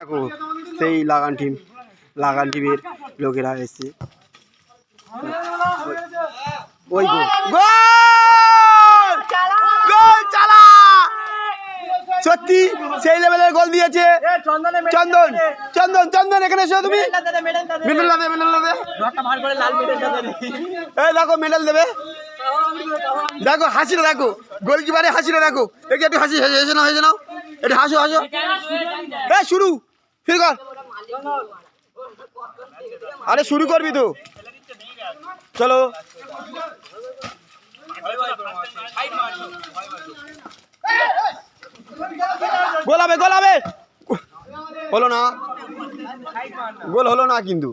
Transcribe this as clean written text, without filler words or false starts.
দেখো সেই লাগান টিমের লোকেরা এসছে। ওই সত্যি সেই লেভেলের গোল দিয়েছে চন্দন। চন্দন চন্দন এখানে এসো তুমি, মেডেল দেবে, এই দেখো মেডেল দেবে। দেখো হাসিটা দেখো, গোলকিপারে হাসিটা দেখো, দেখি একটু হাসি হেসে নাও একটু হাসো। এই শুরু কর, আরে শুরু করবি তো, চলো। গোল হবে হলো না, গোল হলো না কিন্তু।